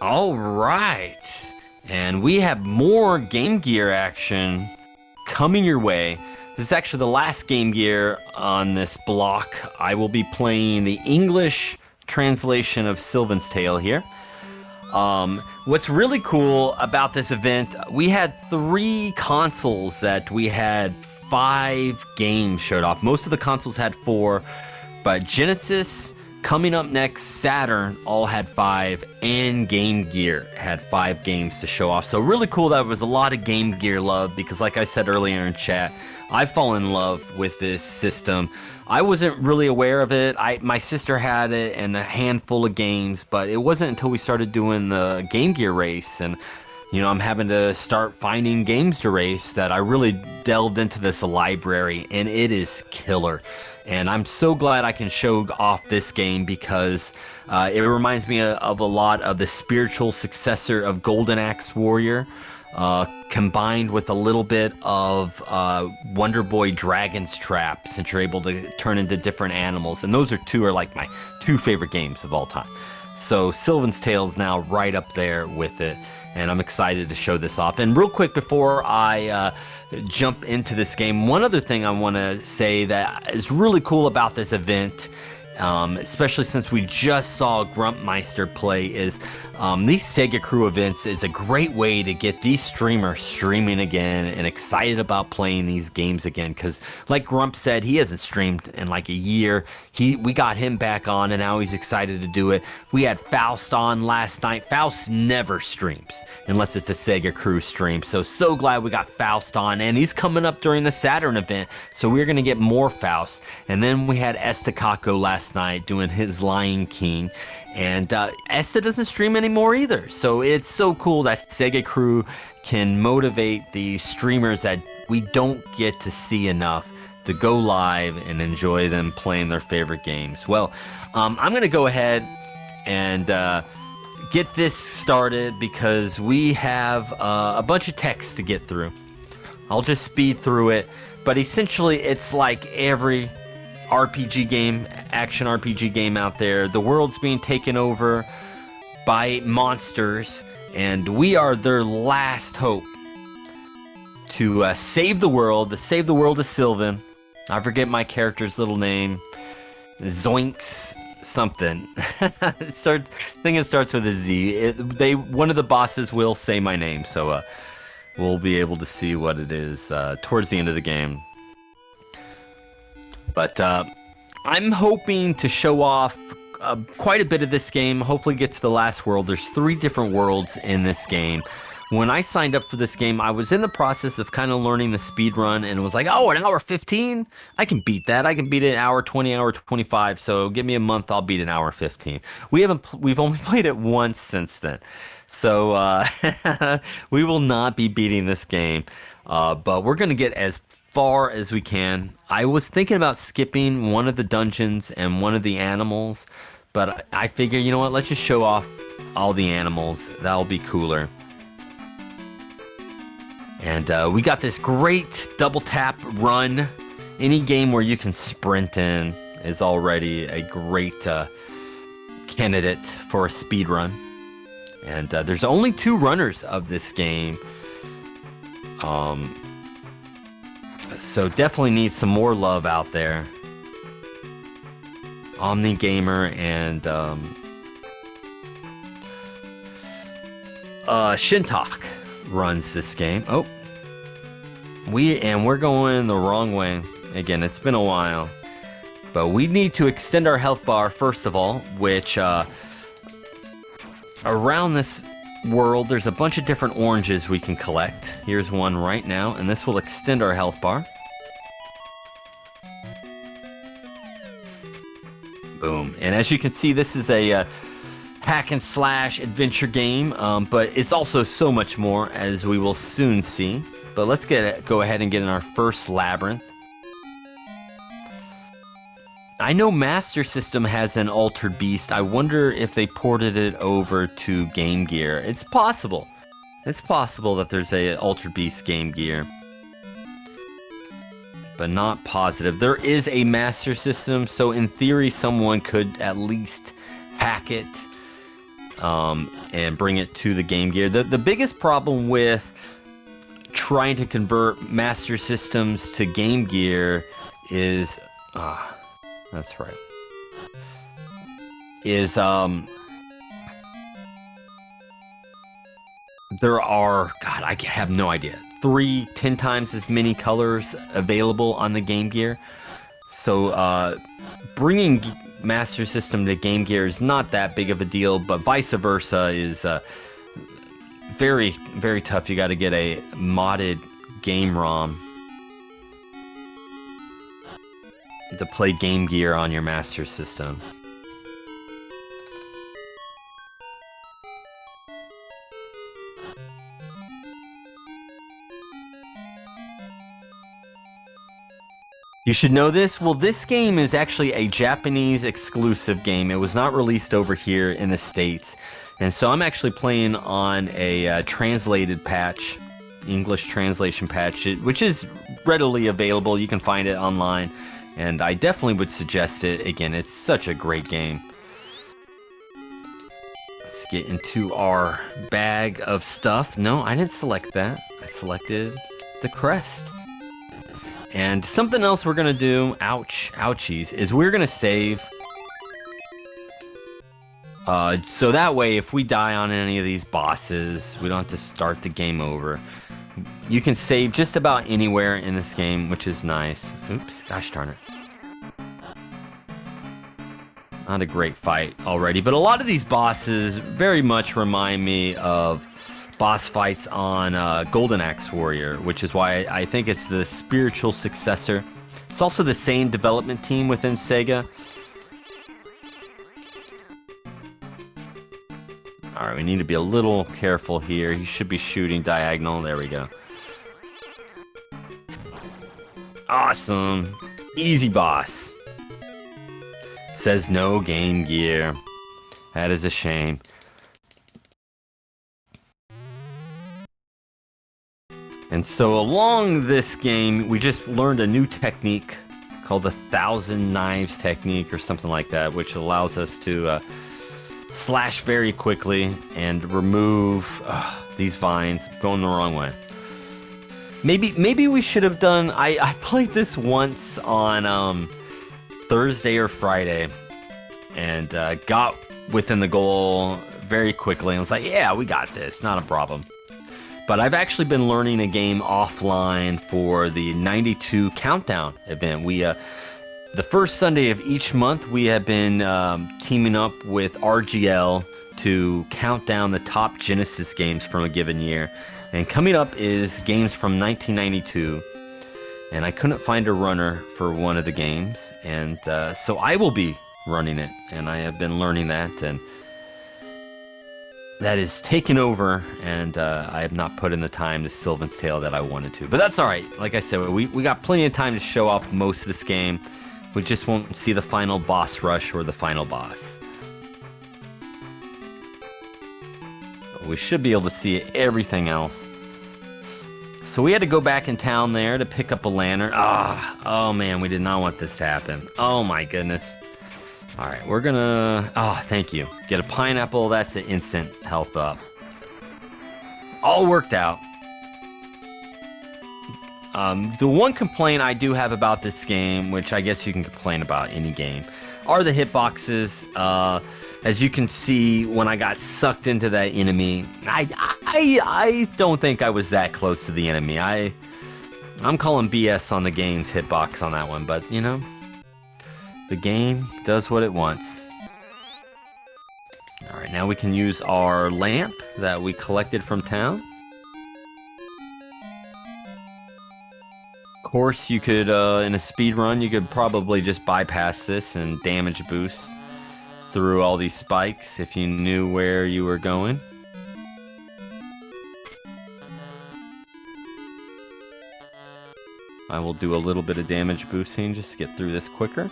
All right. And we have more Game Gear action coming your way. This is actually the last Game Gear on this block. I will be playing the English translation of Sylvan's Tale here. What's really cool about this event, we had 3 consoles that we had 5 games showed off. Most of the consoles had 4, but Genesis, coming up next, Saturn all had 5, and Game Gear had 5 games to show off. So really cool that there was a lot of Game Gear love, because like I said earlier in chat, I've fallen in love with this system. I wasn't really aware of it. My sister had it and a handful of games, but it wasn't until we started doing the Game Gear race and I'm having to start finding games to race that I really delved into this library, and it is killer. And I'm so glad I can show off this game because it reminds me of a lot of the spiritual successor of Golden Axe Warrior, combined with a little bit of Wonder Boy Dragon's Trap, since you're able to turn into different animals. And those are like my 2 favorite games of all time. So Sylvan's Tale is now right up there with it, and I'm excited to show this off. And real quick before I jump into this game, one other thing I want to say that is really cool about this event, especially since we just saw Grumpmeister play, is these SegaCrew events is a great way to get these streamers streaming again and excited about playing these games again. Because like Grump said, he hasn't streamed in like a year. We got him back on, and now he's excited to do it. We had Faust on last night. Faust never streams unless it's a SegaCrew stream. So glad we got Faust on, and he's coming up during the Saturn event, so we're gonna get more Faust. And then we had Estacado last night doing his Lion King. And Esta doesn't stream anymore either. So it's so cool that SegaCrew can motivate the streamers that we don't get to see enough to go live and enjoy them playing their favorite games. Well, I'm going to go ahead and get this started because we have a bunch of text to get through. I'll just speed through it. But essentially, it's like every RPG game, action RPG game out there. The world's being taken over by monsters, and we are their last hope to save the world. To save the world of Sylvan. I forget my character's little name. Zoinks something. I think it starts with a Z. One of the bosses will say my name, so we'll be able to see what it is towards the end of the game. But I'm hoping to show off quite a bit of this game, hopefully get to the last world. There's 3 different worlds in this game. When I signed up for this game, I was in the process of kind of learning the speed run, and it was like, oh, an hour 15? I can beat that. I can beat it an hour 20, hour 25, so give me a month, I'll beat an hour 15. We've only played it once since then. So we will not be beating this game, but we're going to get as far as we can. I was thinking about skipping one of the dungeons and one of the animals, but I figure, you know what, let's just show off all the animals. That'll be cooler. And we got this great double tap run. Any game where you can sprint in is already a great candidate for a speed run. And there's only 2 runners of this game. So definitely need some more love out there. Omni Gamer and Shintok runs this game. Oh, we're going the wrong way. Again, it's been a while, but we need to extend our health bar first of all, which around this world there's a bunch of different oranges we can collect. Here's one right now, and this will extend our health bar. Boom. And as you can see, this is a hack and slash adventure game, but it's also so much more, as we will soon see. But let's go ahead and get in our first labyrinth. I know Master System has an Altered Beast. I wonder if they ported it over to Game Gear. It's possible. It's possible that there's a Altered Beast Game Gear, but not positive. There is a Master System, so in theory someone could at least hack it and bring it to the Game Gear. The biggest problem with trying to convert Master Systems to Game Gear is... that's right. Is, there are, God, I have no idea, 10 times as many colors available on the Game Gear. So, bringing Master System to Game Gear is not that big of a deal, but vice versa is very, very tough. You got to get a modded game ROM to play Game Gear on your Master System. You should know this. Well, this game is actually a Japanese exclusive game. It was not released over here in the States. And so I'm actually playing on a translated patch, English translation patch, which is readily available. You can find it online. And I definitely would suggest it. Again, it's such a great game. Let's get into our bag of stuff. No, I didn't select that. I selected the crest. And something else we're going to do, ouchies, is we're going to save. So that way, if we die on any of these bosses, we don't have to start the game over. You can save just about anywhere in this game, which is nice. Oops, gosh darn it. Not a great fight already, but a lot of these bosses very much remind me of boss fights on Golden Axe Warrior, which is why I think it's the spiritual successor. It's also the same development team within Sega. Alright, we need to be a little careful here. He should be shooting diagonal. There we go. Awesome. Easy boss. Says no Game Gear. That is a shame. And so along this game, we just learned a new technique called the 1,000 Knives technique or something like that, which allows us to slash very quickly and remove these vines going the wrong way. Maybe we should have done... I played this once on Thursday or Friday and got within the goal very quickly. And was like, yeah, we got this. Not a problem. But I've actually been learning a game offline for the 92 Countdown event. The first Sunday of each month, we have been teaming up with RGL to count down the top Genesis games from a given year. And coming up is games from 1992. And I couldn't find a runner for one of the games. And so I will be running it. And I have been learning that. And that is taken over, and I have not put in the time to Sylvan's Tale that I wanted to. But that's alright. Like I said, we got plenty of time to show off most of this game. We just won't see the final boss rush or the final boss. But we should be able to see everything else. So we had to go back in town there to pick up a lantern. Oh man, we did not want this to happen. Oh my goodness. Alright, we're gonna... thank you. Get a pineapple, that's an instant health up. All worked out. The one complaint I do have about this game, which I guess you can complain about any game, are the hitboxes. As you can see, when I got sucked into that enemy, I don't think I was that close to the enemy. I'm calling BS on the game's hitbox on that one, but, you know... The game does what it wants. Alright, now we can use our lamp that we collected from town. Of course, you could, in a speed run, you could probably just bypass this and damage boost through all these spikes if you knew where you were going. I will do a little bit of damage boosting just to get through this quicker.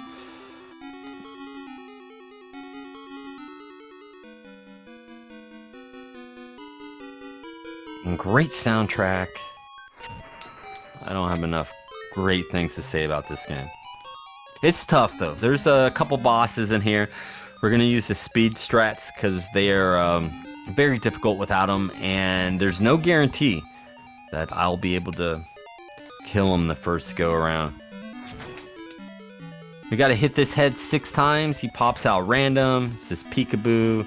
Great soundtrack. I don't have enough great things to say about this game. It's tough though. There's a couple bosses in here We're going to use the speed strats because they are very difficult without them, and there's no guarantee that I'll be able to kill him the first go around. We got to hit this head 6 times. He pops out random. It's just peekaboo,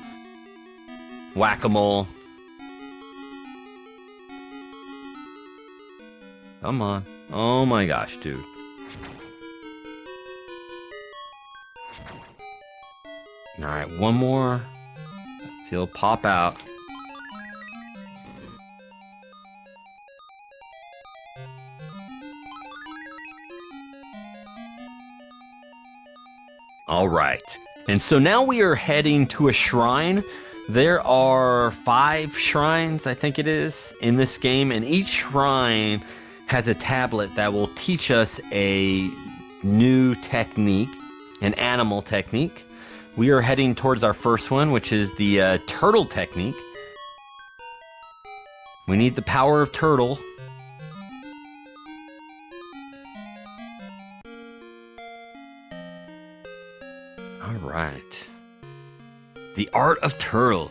whack-a-mole. Come on. Oh my gosh, dude. Alright, one more. He'll pop out. Alright. And so now we are heading to a shrine. There are 5 shrines, I think it is, in this game, and each shrine has a tablet that will teach us a new technique, an animal technique. We are heading towards our first one, which is the turtle technique. We need the power of turtle. Alright. The art of turtle.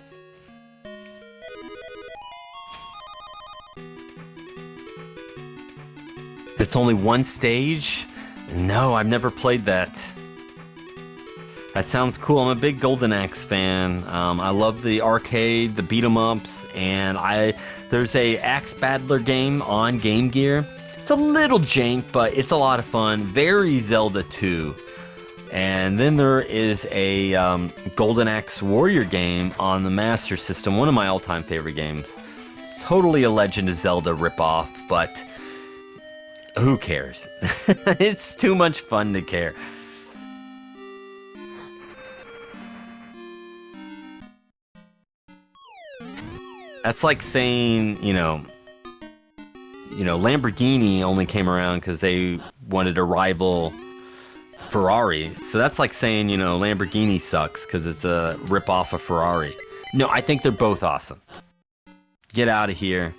It's only one stage? No, I've never played that. That sounds cool. I'm a big Golden Axe fan. I love the arcade, the beat 'em ups, and there's a Axe Battler game on Game Gear. It's a little jank, but it's a lot of fun. Very Zelda 2. And then there is a Golden Axe Warrior game on the Master System, one of my all-time favorite games. It's totally a Legend of Zelda ripoff, but who cares? It's too much fun to care. That's like saying, you know, Lamborghini only came around because they wanted to rival Ferrari. So that's like saying, Lamborghini sucks because it's a rip-off of Ferrari. No, I think they're both awesome. Get out of here.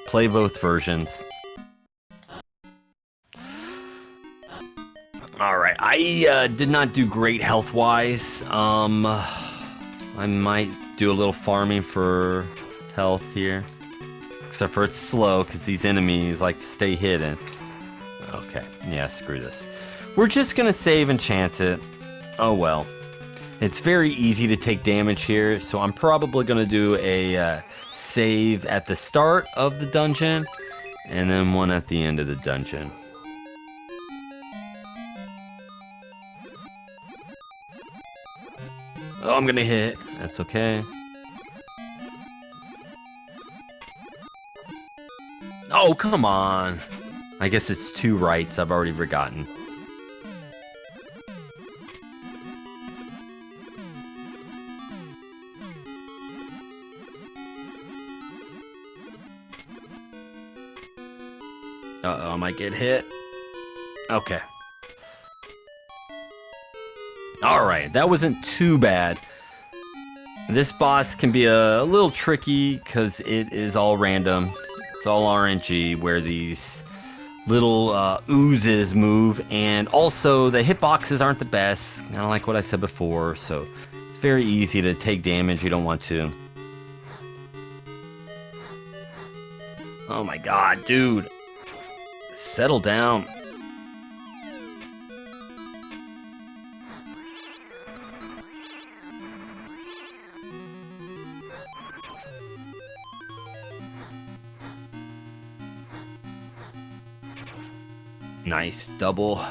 Play both versions. Alright, I did not do great health-wise. I might do a little farming for health here. Except for it's slow, because these enemies like to stay hidden. Okay, yeah, screw this. We're just gonna save and chance it. Oh well. It's very easy to take damage here, so I'm probably gonna do a save at the start of the dungeon, and then one at the end of the dungeon. Oh, I'm gonna hit. That's okay. Oh, come on. I guess it's 2 rights. I've already forgotten. Uh-oh, I might get hit. Okay. Alright, that wasn't too bad. This boss can be a little tricky because it is all random. It's all RNG where these little oozes move, and also the hitboxes aren't the best, kind of like what I said before, so it's very easy to take damage you don't want to. Oh my god, dude. Settle down. Nice double.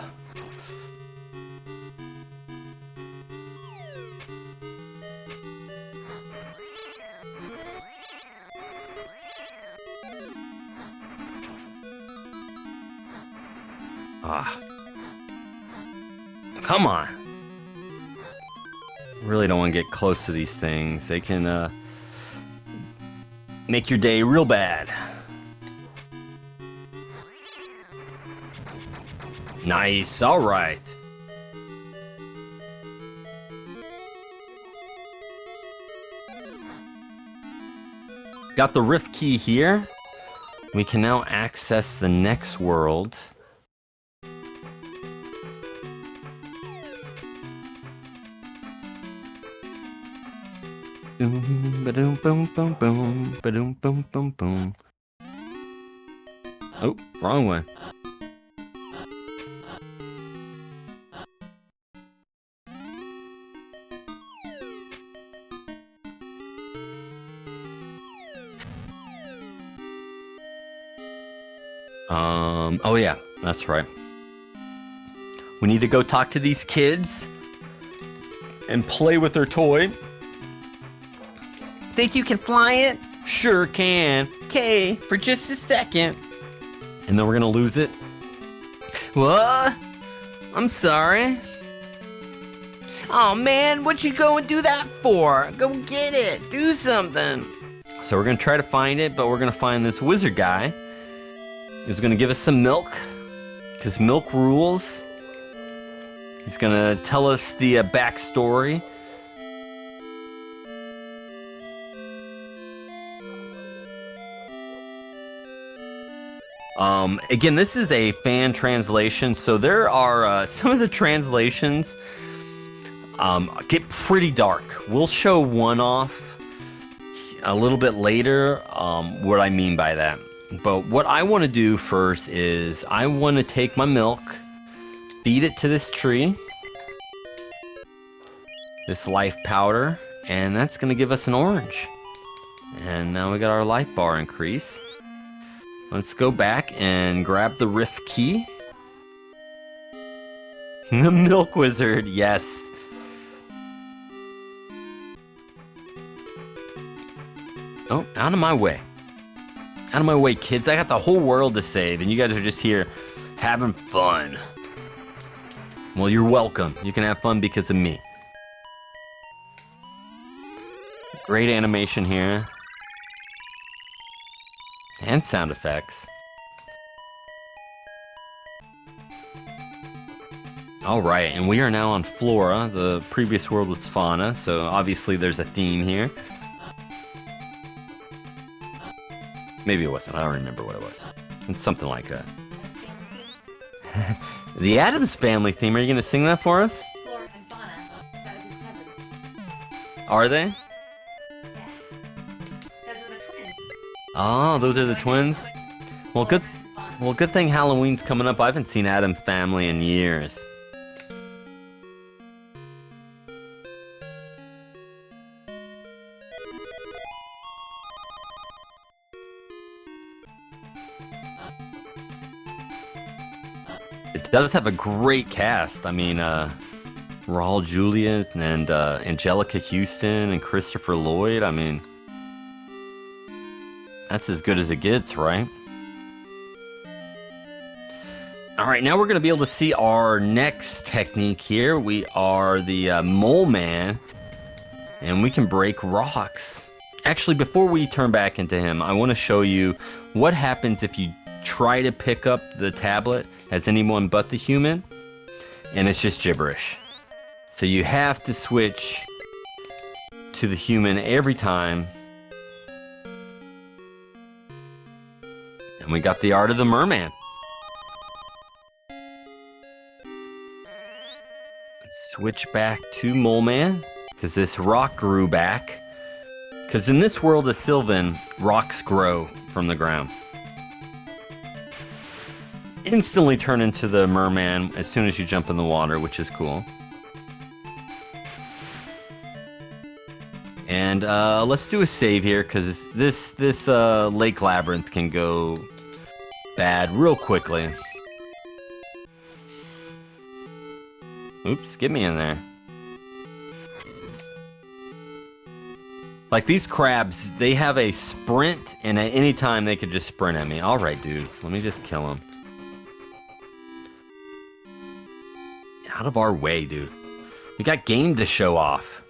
Ah. Come on. Really don't want to get close to these things. They can make your day real bad. Nice, alright. Got the rift key here. We can now access the next world. Boom, ba-doom, boom, boom, boom, ba-doom, boom, boom, boom. Oh, wrong way. Oh yeah, that's right. We need to go talk to these kids and play with their toy. Think you can fly it? Sure can. Okay, for just a second. And then we're gonna lose it. What? I'm sorry. Oh man, what you go and do that for? Go get it. Do something. So we're gonna try to find it, but we're gonna find this wizard guy who's gonna give us some milk, because milk rules. He's gonna tell us the backstory. Again, this is a fan translation, so there are some of the translations get pretty dark. We'll show one off a little bit later, what I mean by that. But what I want to do first is I want to take my milk, feed it to this tree, this life powder, and that's going to give us an orange. And now we got our life bar increase. Let's go back and grab the rift key. The milk wizard, yes. Oh, out of my way. Out of my way, kids. I got the whole world to save, and you guys are just here having fun. Well, you're welcome. You can have fun because of me. Great animation here. And sound effects. Alright, and we are now on Flora. The previous world was Fauna, so obviously there's a theme here. Maybe it wasn't. I don't remember what it was. It's something like that. The Addams Family theme. Are you going to sing that for us? Flora and Fauna. That was his cousins. Are they? Yeah. Those are the twins. Oh, those are the twins? Well, good. Well, good thing Halloween's coming up. I haven't seen Addams Family in years. It does have a great cast. I mean, Raul Julius and Angelica Houston and Christopher Lloyd. I mean, that's as good as it gets, right? Alright, now we're going to be able to see our next technique here. We are the Mole Man, and we can break rocks. Actually, before we turn back into him, I want to show you what happens if you try to pick up the tablet as anyone but the human, and it's just gibberish. So you have to switch to the human every time. And we got the art of the merman. Switch back to Mole Man, because this rock grew back. Because in this world of Sylvan, rocks grow from the ground. Instantly turn into the merman as soon as you jump in the water, which is cool. And let's do a save here, because this lake labyrinth can go bad real quickly. Oops, get me in there. Like, these crabs, they have a sprint, and at any time they could just sprint at me. Alright, dude, let me just kill him. Out of our way, dude. We got game to show off.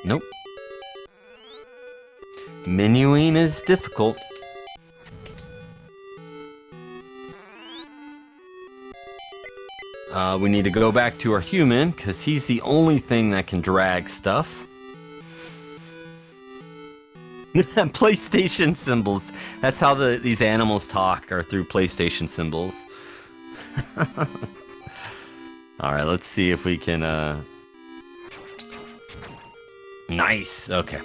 Nope. Menuing is difficult. We need to go back to our human, because he's the only thing that can drag stuff. PlayStation symbols. That's how these animals talk, are through PlayStation symbols. Alright, let's see if we can, Nice, okay.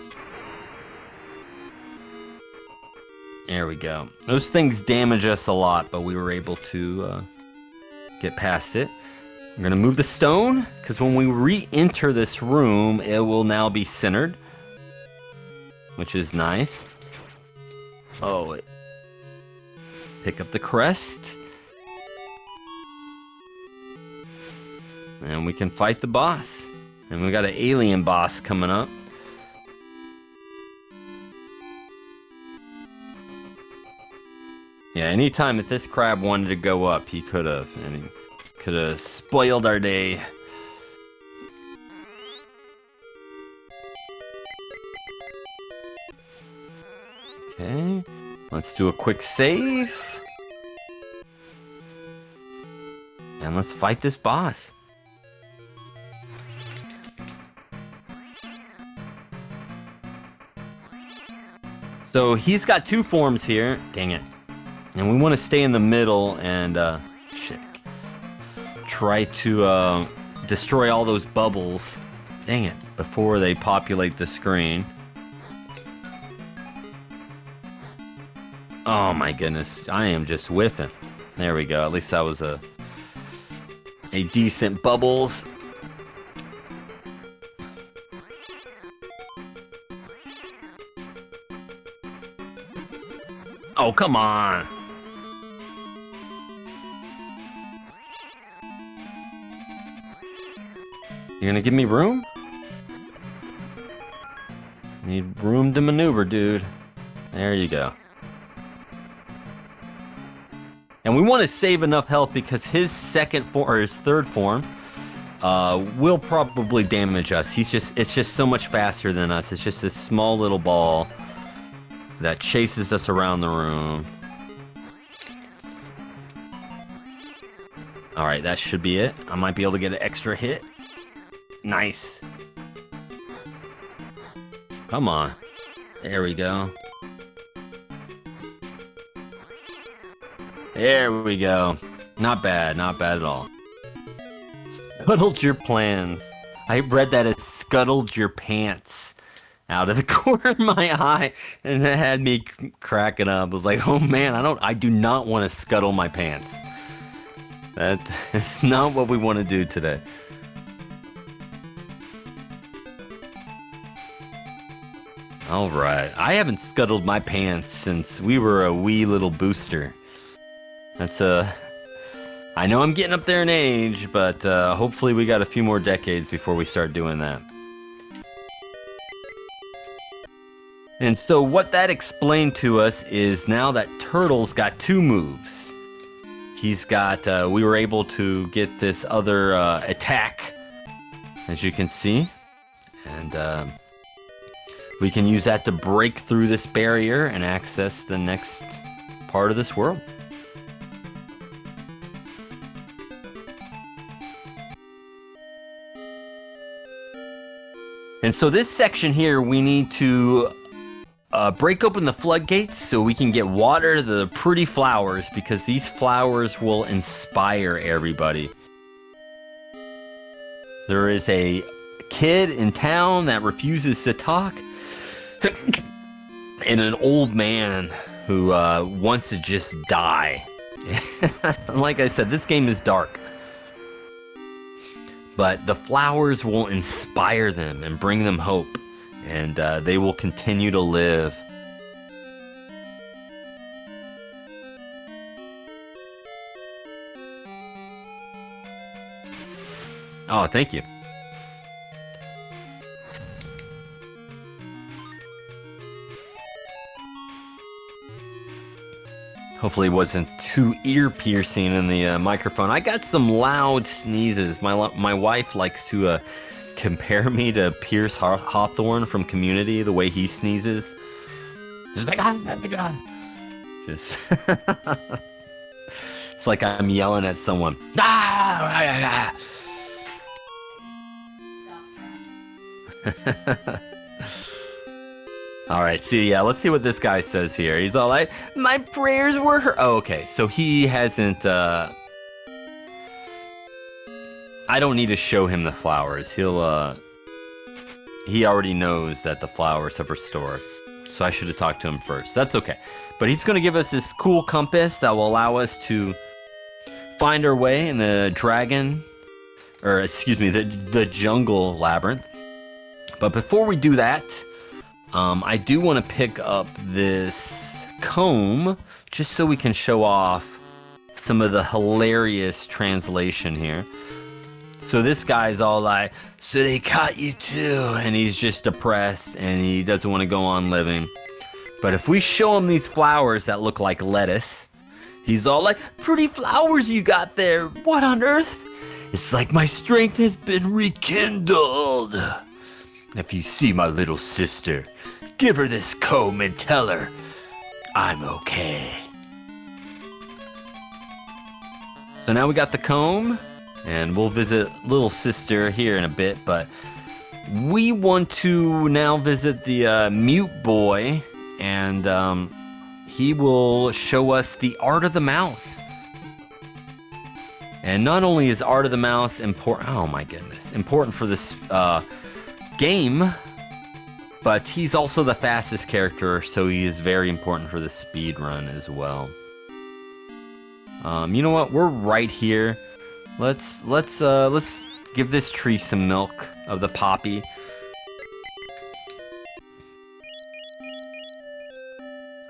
There we go. Those things damage us a lot, but we were able to, get past it. I'm gonna move the stone, because when we re-enter this room, it will now be centered. Which is nice. Oh, wait. Pick up the crest. And we can fight the boss. And we got an alien boss coming up. Yeah, anytime if this crab wanted to go up, he could have. And he could have spoiled our day. Okay, let's do a quick save. And let's fight this boss. So he's got two forms here. Dang it. And we want to stay in the middle and, shit. Try to, destroy all those bubbles. Dang it. Before they populate the screen. Oh my goodness. I am just whiffing. There we go. At least that was a decent bubbles. Oh, come on. You gonna give me room? Need room to maneuver, dude. There you go. And we want to save enough health because his second form, or his third form, will probably damage us. It's just so much faster than us. It's just this small little ball that chases us around the room. Alright, that should be it. I might be able to get an extra hit. Nice. Come on. There we go. There we go. Not bad at all. Scuttled your plans. I read that as scuttled your pants out of the corner of my eye, and that had me cracking up. I was like, oh man, I do not want to scuttle my pants. That's not what we want to do today. Alright, I haven't scuttled my pants since we were a wee little booster. That's I know I'm getting up there in age, but hopefully we got a few more decades before we start doing that. And so what that explained to us is now that Turtle's got two moves. He's got, we were able to get this other attack, as you can see. And we can use that to break through this barrier and access the next part of this world. And so this section here, we need to break open the floodgates so we can get water to the pretty flowers, because these flowers will inspire everybody. There is a kid in town that refuses to talk, and an old man who wants to just die. Like I said, this game is dark. But the flowers will inspire them and bring them hope, and they will continue to live. Oh, thank you. Hopefully it wasn't too ear-piercing in the microphone. I got some loud sneezes. My wife likes to compare me to Pierce Hawthorne from Community, the way he sneezes. Just like, oh my God. Just it's like I'm yelling at someone. Ah! Alright, yeah, let's see what this guy says here. He's all like, my prayers were heard. Oh, okay, so he hasn't, I I don't need to show him the flowers. He already knows that the flowers have restored. So I should have talked to him first. That's okay. But he's going to give us this cool compass that will allow us to find our way in the the jungle labyrinth. But before we do that, I do want to pick up this comb just so we can show off some of the hilarious translation here. So this guy's all like, so they caught you too, and he's just depressed and he doesn't want to go on living. But if we show him these flowers that look like lettuce, he's all like, pretty flowers you got there, what on earth? It's like my strength has been rekindled. If you see my little sister, give her this comb and tell her I'm okay. So now we got the comb, and we'll visit little sister here in a bit, but we want to now visit the mute boy, and he will show us the art of the mouse. And not only is art of the mouse important for this game, but he's also the fastest character, so he is very important for the speed run as well. You know what? We're right here. Let's give this tree some milk of the poppy.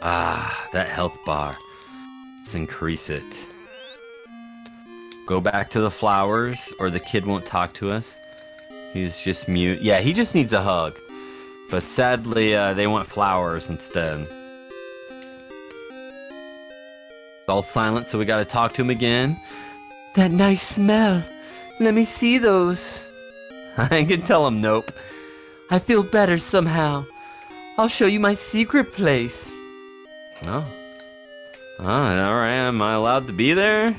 Ah, that health bar. Let's increase it. Go back to the flowers, or the kid won't talk to us. He's just mute. Yeah, he just needs a hug. But sadly, they want flowers instead. It's all silent, so we gotta talk to him again. That nice smell. Let me see those. I can tell him nope. I feel better somehow. I'll show you my secret place. Oh. Alright, am I allowed to be there?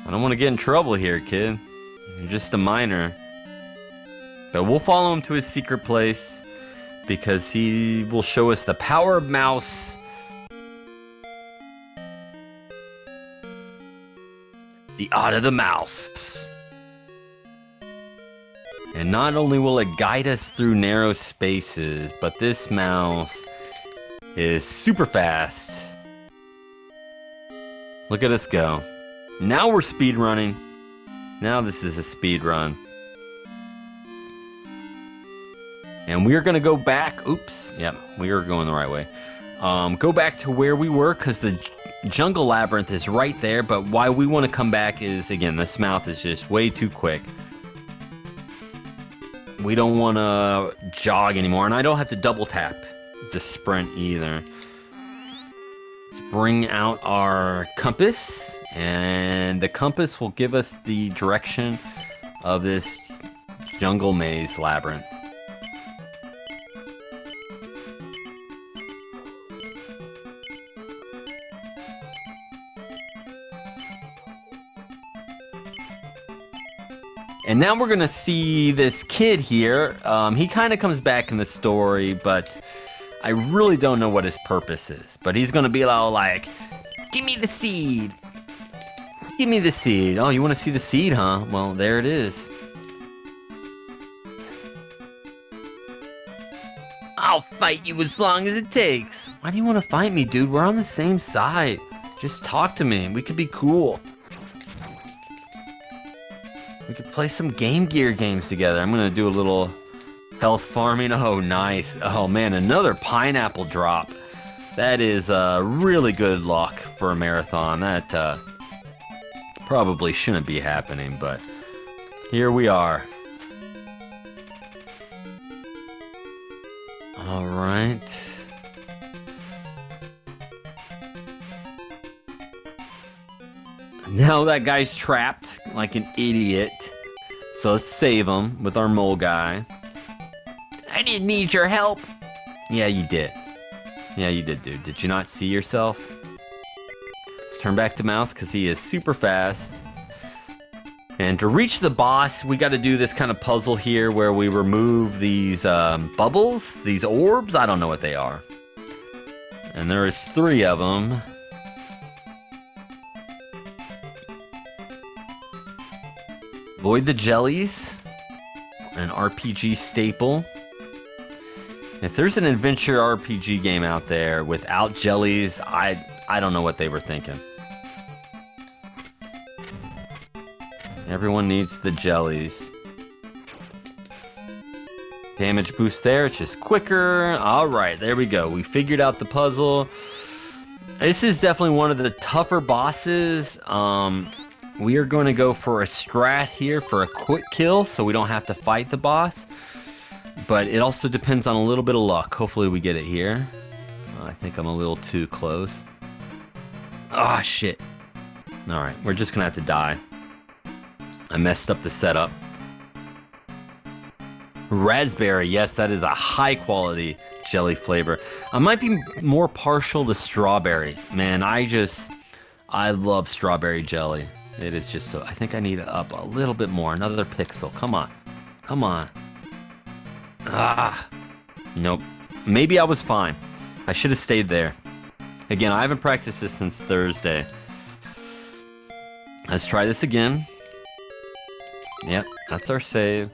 I don't want to get in trouble here, kid. You're just a minor. But we'll follow him to his secret place, because he will show us the power of mouse. The art of the mouse. And not only will it guide us through narrow spaces, but this mouse is super fast. Look at us go. Now we're speed running. Now this is a speed run. And we are going to go back. Oops. Yep, we are going the right way. Go back to where we were, because the jungle labyrinth is right there. But why we want to come back is, again, this mouth is just way too quick. We don't want to jog anymore. And I don't have to double tap to sprint either. Let's bring out our compass. And the compass will give us the direction of this jungle maze labyrinth. And now we're gonna see this kid here. He kind of comes back in the story, but I really don't know what his purpose is. But he's gonna be all like, give me the seed. Give me the seed. Oh, you want to see the seed, huh? Well, there it is. I'll fight you as long as it takes. Why do you want to fight me, dude? We're on the same side. Just talk to me. We could be cool. We could play some Game Gear games together. I'm going to do a little health farming. Oh, nice. Oh, man, another pineapple drop. That is really good luck for a marathon. That probably shouldn't be happening, but here we are. All right. Now that guy's trapped like an idiot. So let's save him with our mole guy. I didn't need your help. Yeah, you did. Yeah, you did, dude. Did you not see yourself? Let's turn back to mouse because he is super fast. And to reach the boss, we got to do this kind of puzzle here where we remove these bubbles, these orbs. I don't know what they are. And there is 3 of them. Avoid the jellies. An RPG staple. If there's an adventure RPG game out there without jellies, I don't know what they were thinking. Everyone needs the jellies. Damage boost there, it's just quicker. Alright, there we go. We figured out the puzzle. This is definitely one of the tougher bosses. We are going to go for a strat here for a quick kill so we don't have to fight the boss. But it also depends on a little bit of luck. Hopefully we get it here. I think I'm a little too close. Ah, shit. Alright, we're just going to have to die. I messed up the setup. Raspberry, yes, that is a high quality jelly flavor. I might be more partial to strawberry. Man, I love strawberry jelly. It is just so, I think I need it up a little bit more. Another pixel, come on. Come on. Ah, nope. Maybe I was fine. I should have stayed there. Again, I haven't practiced this since Thursday. Let's try this again. Yep, that's our save.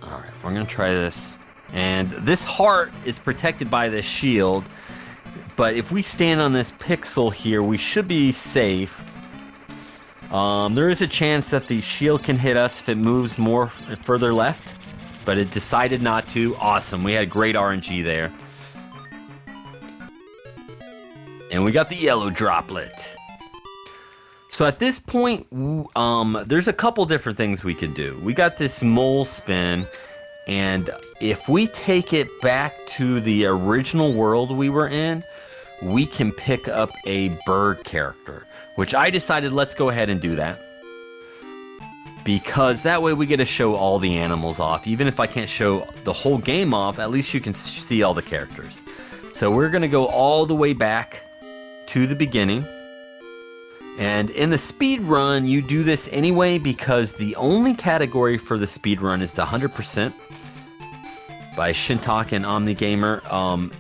Alright, we're gonna try this. And this heart is protected by this shield. But if we stand on this pixel here, we should be safe. There is a chance that the shield can hit us if it moves more further left. But it decided not to. Awesome, we had great RNG there. And we got the yellow droplet. So at this point, there's a couple different things we could do. We got this mole spin, and if we take it back to the original world we were in, we can pick up a bird character, which I decided let's go ahead and do that. Because that way we get to show all the animals off. Even if I can't show the whole game off, at least you can see all the characters. So we're going to go all the way back to the beginning. And in the speed run, you do this anyway because the only category for the speed run is the 100% by Shintak and OmniGamer.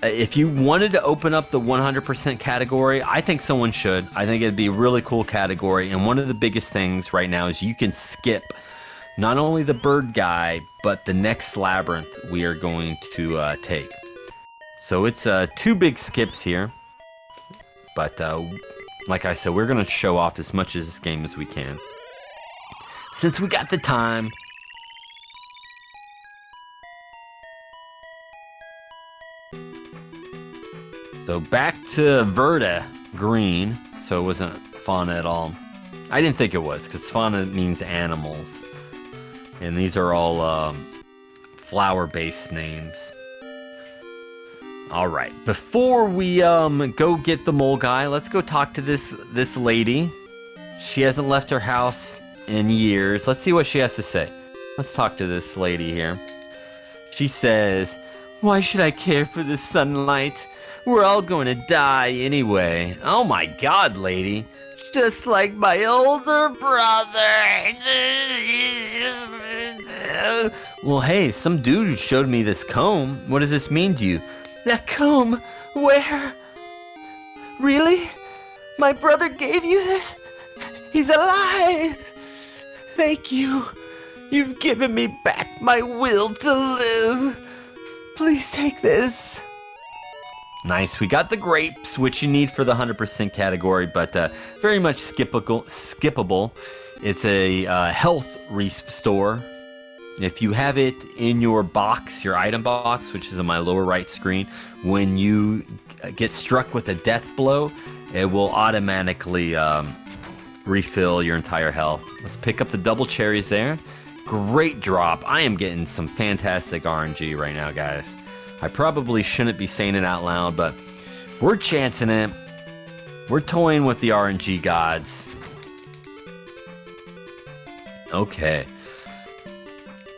If you wanted to open up the 100% category, I think someone should. I think it'd be a really cool category. And one of the biggest things right now is you can skip not only the bird guy, but the next labyrinth we are going to take. So it's 2 big skips here. But, like I said, we're going to show off as much of this game as we can. Since we got the time. So back to Verda Green. So it wasn't fauna at all. I didn't think it was, because fauna means animals. And these are all flower-based names. Alright, before we go get the mole guy, let's go talk to this lady. She hasn't left her house in years. Let's see what she has to say. Let's talk to this lady here. She says, "Why should I care for the sunlight? We're all going to die anyway." Oh my god, lady. Just like my older brother. Well, hey, some dude showed me this comb. What does this mean to you? That comb? Where? Really? My brother gave you this? He's alive! Thank you. You've given me back my will to live. Please take this. Nice. We got the grapes, which you need for the 100% category, but very much skippable. It's a health restore. If you have it in your box, your item box, which is on my lower right screen, when you get struck with a death blow, it will automatically refill your entire health. Let's pick up the double cherries there. Great drop. I am getting some fantastic RNG right now, guys. I probably shouldn't be saying it out loud, but we're chancing it. We're toying with the RNG gods. Okay.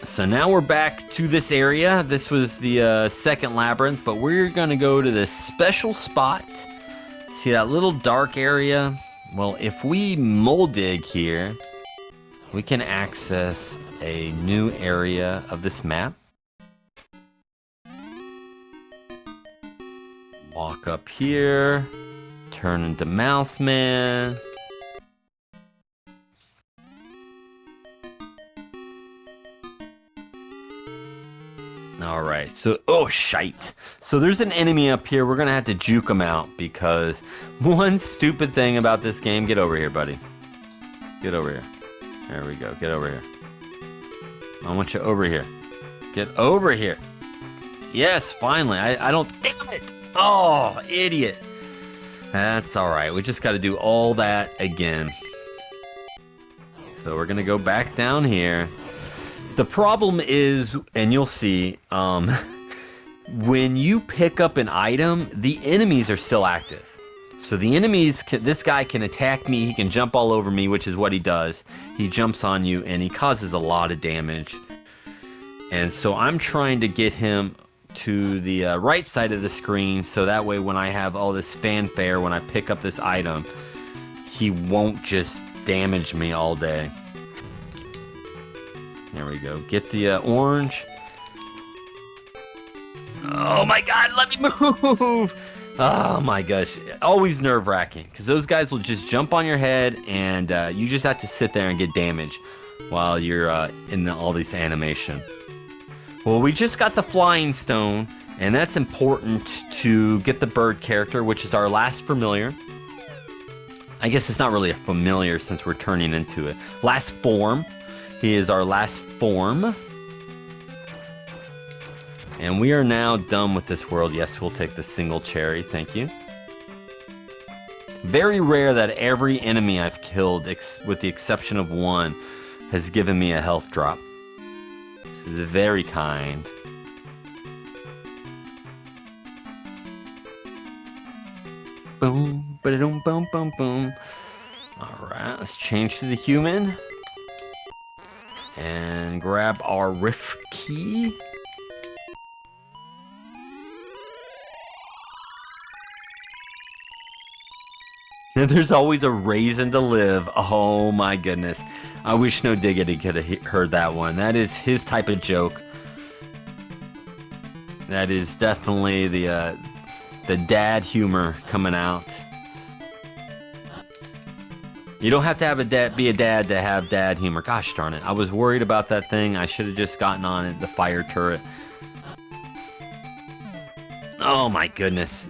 So now we're back to this area. This was the second labyrinth, but we're going to go to this special spot. See that little dark area? Well, if we mole dig here, we can access a new area of this map. Walk up here, Turn into Mouse Man. Alright, so, oh, shite. So there's an enemy up here. We're gonna have to juke him out because one stupid thing about this game. Get over here, buddy. Get over here. There we go. Get over here. I want you over here. Get over here. Yes, finally. I don't... Damn it! Oh, idiot. That's alright. We just gotta do all that again. So we're gonna go back down here. The problem is, and you'll see, when you pick up an item, the enemies are still active. So the enemies, this guy can attack me, he can jump all over me, which is what he does. He jumps on you and he causes a lot of damage. And so I'm trying to get him to the right side of the screen, so that way when I have all this fanfare, when I pick up this item, he won't just damage me all day. There we go. Get the orange. Oh my god, let me move! Oh my gosh. Always nerve-wracking, because those guys will just jump on your head, and you just have to sit there and get damage while you're in all this animation. Well, we just got the Flying Stone, and that's important to get the bird character, which is our last familiar. I guess it's not really a familiar since we're turning into it. Last form. He is our last form. And we are now done with this world. Yes, we'll take the single cherry. Thank you. Very rare that every enemy I've killed, with the exception of one, has given me a health drop. It's very kind. Boom, ba-da-dum, boom, boom, boom. Alright, let's change to the human. And grab our rift key. And there's always a reason to live. Oh my goodness. I wish No Diggity could have heard that one. That is his type of joke. That is definitely the dad humor coming out. You don't have to have be a dad to have dad humor. Gosh darn it. I was worried about that thing. I should have just gotten on it, the fire turret. Oh my goodness.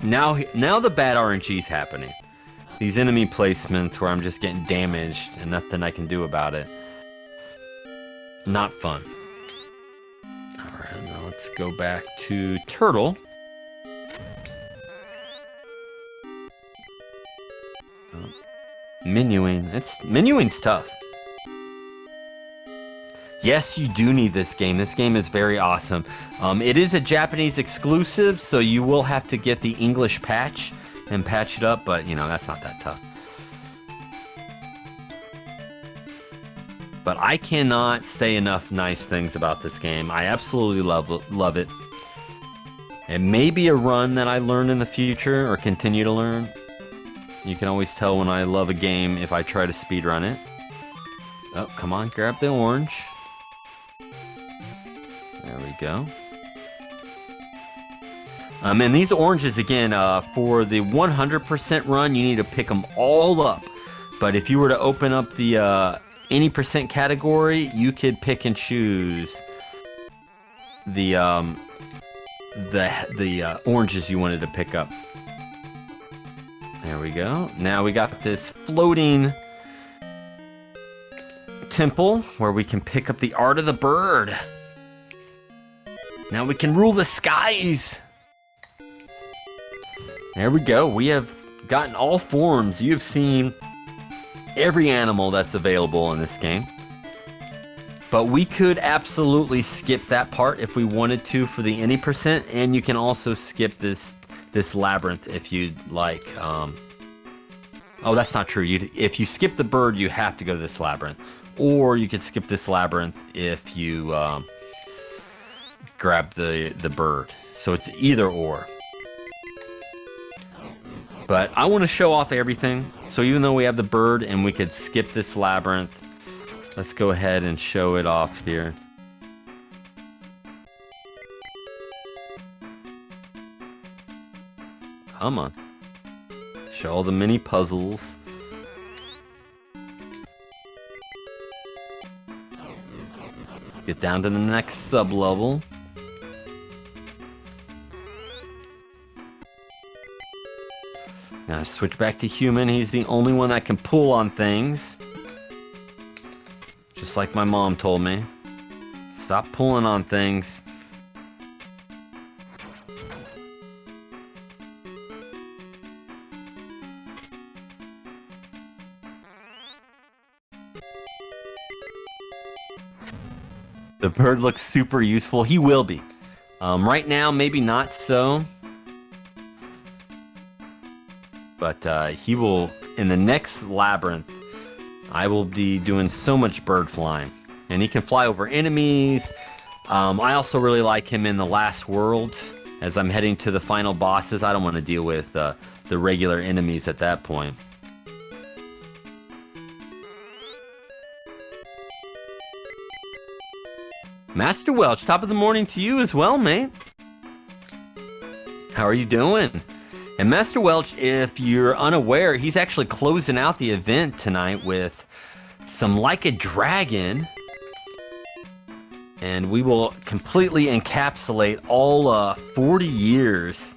Now the bad RNG's happening. These enemy placements where I'm just getting damaged and nothing I can do about it. Not fun. Alright, now let's go back to Turtle. Menuing. Menuing's tough. Yes, you do need this game. This game is very awesome. It is a Japanese exclusive, so you will have to get the English patch and patch it up, but you know, that's not that tough. But I cannot say enough nice things about this game. I absolutely love it. It may be a run that I learn in the future or continue to learn. You can always tell when I love a game if I try to speedrun it. Oh, come on, grab the orange. There we go. And these oranges, again, for the 100% run, you need to pick them all up. But if you were to open up the any percent category, you could pick and choose the oranges you wanted to pick up. There we go. Now we got this floating temple where we can pick up the art of the bird. Now we can rule the skies. There we go. We have gotten all forms. You've seen every animal that's available in this game. But we could absolutely skip that part if we wanted to for the any percent, and you can also skip this labyrinth if you'd like. Oh, that's not true. If you skip the bird, you have to go to this labyrinth. Or you could skip this labyrinth if you grab the bird. So it's either or. But I want to show off everything. So even though we have the bird and we could skip this labyrinth, let's go ahead and show it off here. Come on. Catch all the mini puzzles. Get down to the next sub-level. Now switch back to human. He's the only one that can pull on things. Just like my mom told me. Stop pulling on things. The bird looks super useful. He will be. Right now, maybe not so. But he will, in the next labyrinth, I will be doing so much bird flying. And he can fly over enemies. I also really like him in the last world. As I'm heading to the final bosses, I don't want to deal with the regular enemies at that point. Master Welch, top of the morning to you as well, mate. How are you doing? And Master Welch, if you're unaware, he's actually closing out the event tonight with some Like a Dragon. And we will completely encapsulate all 40 years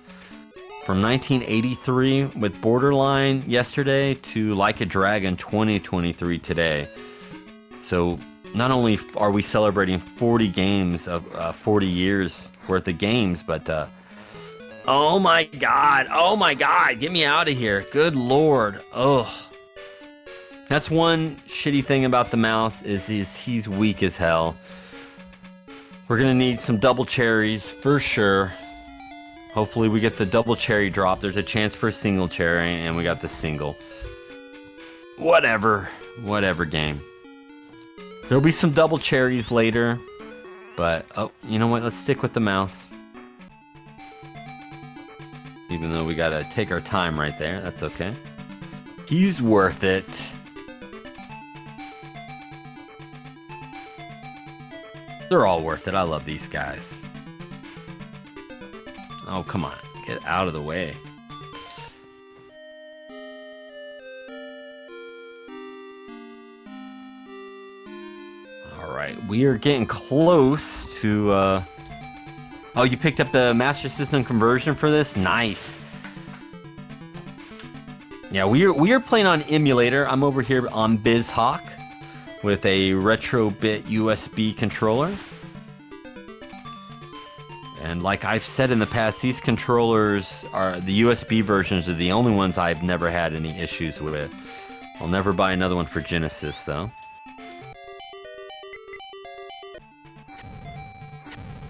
from 1983 with Borderline yesterday to Like a Dragon 2023 today. So not only are we celebrating 40 games of 40 years worth of games, but oh my god, get me out of here. Good lord. Oh, that's one shitty thing about the mouse is he's weak as hell. We're gonna need some double cherries for sure. Hopefully we get the double cherry drop. There's a chance for a single cherry, and we got the single. Whatever game. There'll be some double cherries later, but oh, you know what? Let's stick with the mouse. Even though we gotta take our time right there, that's okay. He's worth it. They're all worth it. I love these guys. Oh, come on. Get out of the way. Alright, we are getting close to... Oh, you picked up the Master System conversion for this? Nice. Yeah, we are playing on emulator. I'm over here on BizHawk with a Retrobit USB controller. And like I've said in the past, these controllers are the USB versions are the only ones I've never had any issues with. I'll never buy another one for Genesis though.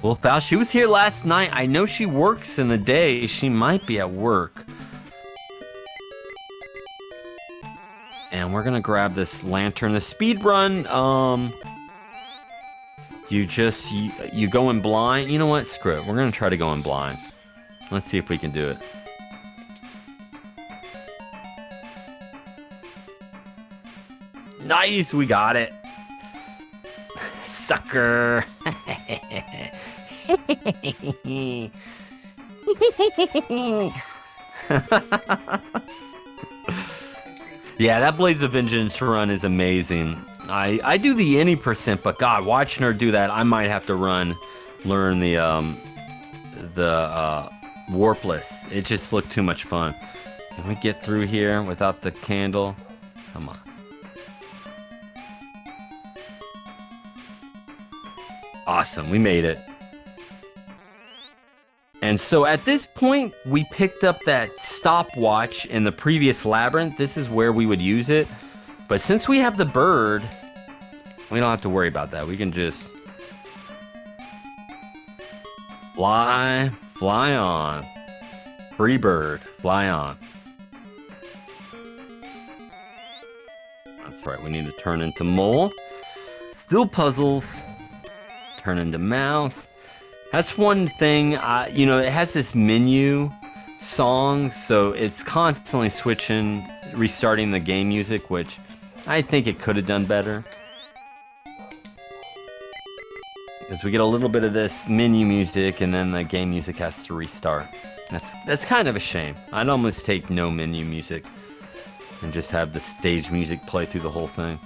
Well, Fal, she was here last night. I know she works in the day. She might be at work. And we're gonna grab this lantern. The speed run, you go in blind. You know what? Screw it. We're gonna try to go in blind. Let's see if we can do it. Nice, we got it. Sucker. Yeah, that Blades of Vengeance run is amazing. I do the any percent, but God, watching her do that, I might have to learn the warpless. It just looked too much fun. Can we get through here without the candle? Come on. Awesome, we made it. And so at this point, we picked up that stopwatch in the previous labyrinth. This is where we would use it. But since we have the bird, we don't have to worry about that. We can just fly on. Free bird, fly on. That's right, we need to turn into mole. Still puzzles. Turn into mouse. That's one thing, you know, it has this menu song, so it's constantly switching, restarting the game music, which I think it could have done better. Because we get a little bit of this menu music, and then the game music has to restart. That's kind of a shame. I'd almost take no menu music and just have the stage music play through the whole thing.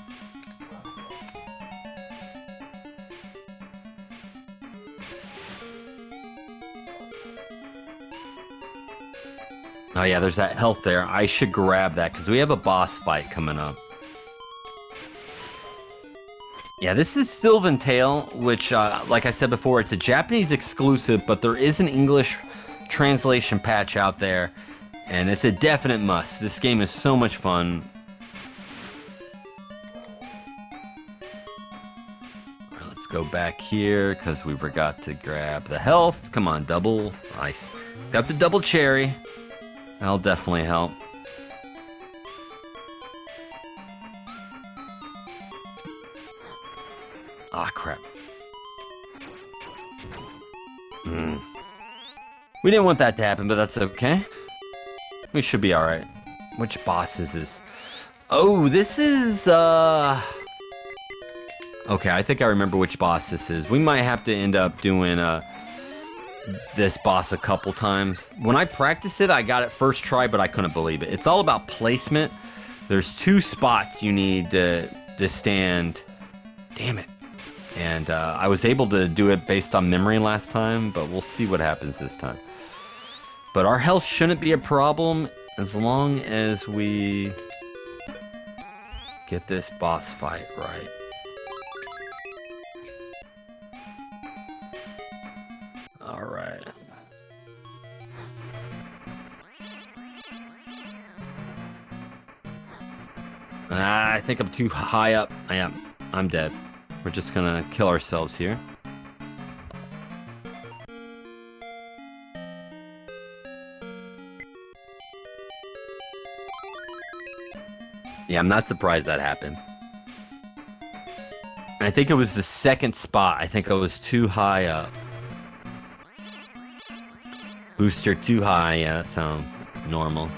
Oh yeah, there's that health there. I should grab that because we have a boss fight coming up. Yeah, this is Sylvan Tale, which, like I said before, it's a Japanese exclusive, but there is an English translation patch out there, and it's a definite must. This game is so much fun. All right, let's go back here, because we forgot to grab the health. Come on, double. Nice. Got the double cherry. That'll definitely help. Ah, crap. We didn't want that to happen, but that's okay. We should be alright. Which boss is this? Oh, this is, okay, I think I remember which boss this is. We might have to end up doing, this boss a couple times. When I practiced it, I got it first try, but I couldn't believe it. It's all about placement. There's 2 spots you need to stand. Damn it. And I was able to do it based on memory last time, but we'll see what happens this time. But our health shouldn't be a problem as long as we get this boss fight right. Alright. I think I'm too high up. I am. I'm dead. We're just gonna kill ourselves here. Yeah, I'm not surprised that happened. I think it was the second spot. I think I was too high up. Booster too high. Yeah, that sounds normal.